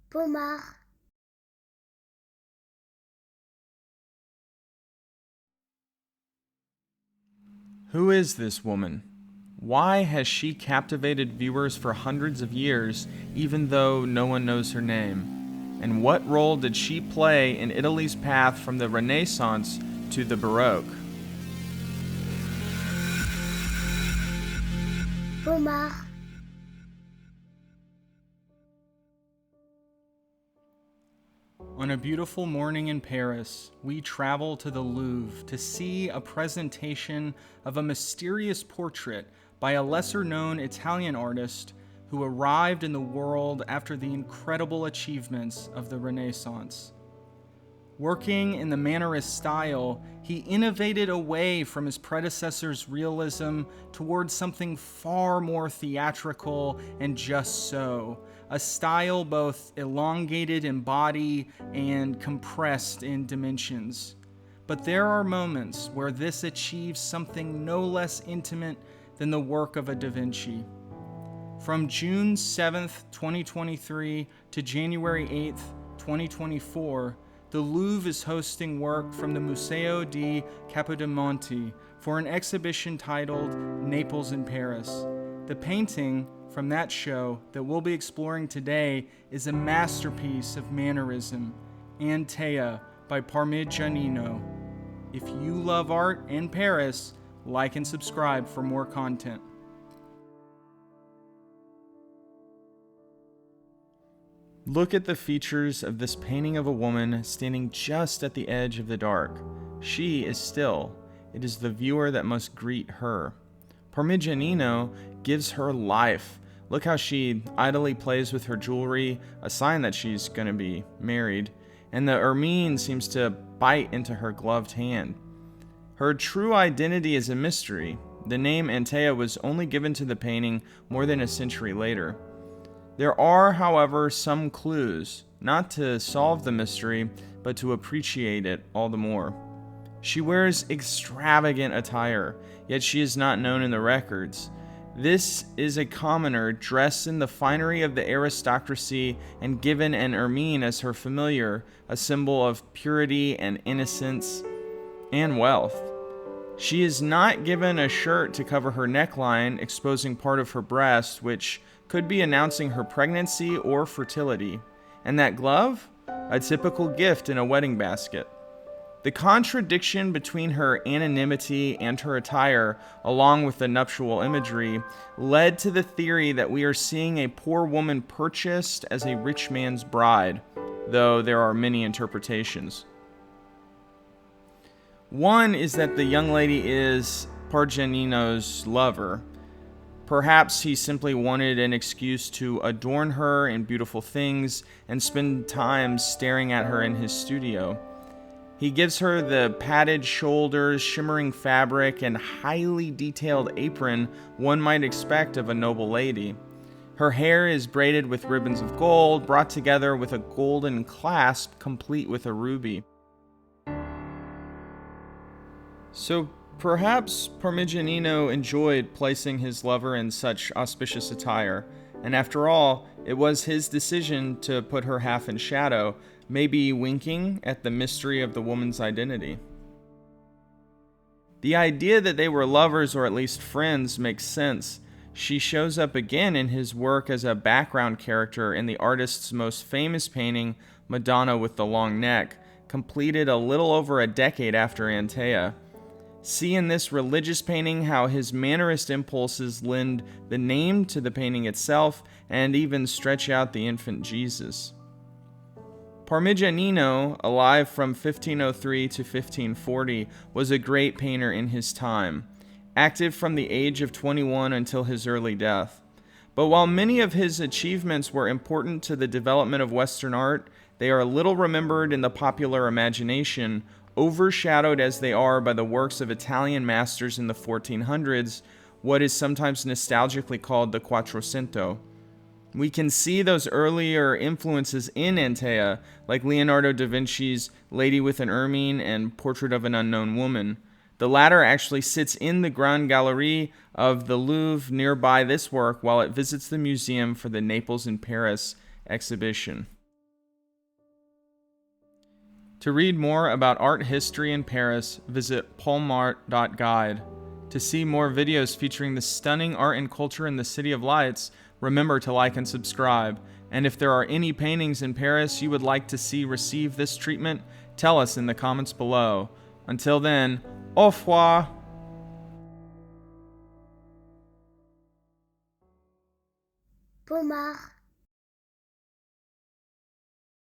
Pomar. Who is this woman? Why has she captivated viewers for hundreds of years, even though no one knows her name? And what role did she play in Italy's path from the Renaissance to the Baroque? Pomar. On a beautiful morning in Paris, we travel to the Louvre to see a presentation of a mysterious portrait by a lesser-known Italian artist who arrived in the world after the incredible achievements of the Renaissance. Working in the Mannerist style, he innovated away from his predecessor's realism towards something far more theatrical and just so, a style both elongated in body and compressed in dimensions. But there are moments where this achieves something no less intimate than the work of a Da Vinci. From June 7th, 2023 to January 8th, 2024, the Louvre is hosting work from the Museo di Capodimonte for an exhibition titled Naples in Paris. The painting from that show that we'll be exploring today is a masterpiece of mannerism, Antea by Parmigianino. If you love art and Paris, like and subscribe for more content. Look at the features of this painting of a woman standing just at the edge of the dark. She is still. It is the viewer that must greet her. Parmigianino gives her life. Look how she idly plays with her jewelry, a sign that she's going to be married, and the ermine seems to bite into her gloved hand. Her true identity is a mystery. The name Antea was only given to the painting more than a century later. There are, however, some clues, not to solve the mystery, but to appreciate it all the more. She wears extravagant attire, yet she is not known in the records. This is a commoner dressed in the finery of the aristocracy and given an ermine as her familiar, a symbol of purity and innocence and wealth. She is not given a shirt to cover her neckline, exposing part of her breast, which could be announcing her pregnancy or fertility. And that glove? A typical gift in a wedding basket. The contradiction between her anonymity and her attire, along with the nuptial imagery, led to the theory that we are seeing a poor woman purchased as a rich man's bride, though there are many interpretations. One is that the young lady is Parmigianino's lover. Perhaps he simply wanted an excuse to adorn her in beautiful things and spend time staring at her in his studio. He gives her the padded shoulders, shimmering fabric, and highly detailed apron one might expect of a noble lady. Her hair is braided with ribbons of gold, brought together with a golden clasp complete with a ruby. So perhaps Parmigianino enjoyed placing his lover in such auspicious attire, and after all, it was his decision to put her half in shadow, maybe winking at the mystery of the woman's identity. The idea that they were lovers or at least friends makes sense. She shows up again in his work as a background character in the artist's most famous painting, Madonna with the Long Neck, completed a little over a decade after Antea. See in this religious painting how his mannerist impulses lend the name to the painting itself and even stretch out the infant Jesus. Parmigianino, alive from 1503 to 1540, was a great painter in his time, active from the age of 21 until his early death. But while many of his achievements were important to the development of Western art, they are little remembered in the popular imagination, overshadowed as they are by the works of Italian masters in the 1400s, what is sometimes nostalgically called the Quattrocento. We can see those earlier influences in Antea, like Leonardo da Vinci's Lady with an Ermine and Portrait of an Unknown Woman. The latter actually sits in the Grand Gallery of the Louvre nearby this work while it visits the museum for the Naples in Paris exhibition. To read more about art history in Paris, visit palmart.guide. To see more videos featuring the stunning art and culture in the City of Lights, remember to like and subscribe. And if there are any paintings in Paris you would like to see receive this treatment, tell us in the comments below. Until then, au revoir! Pomar.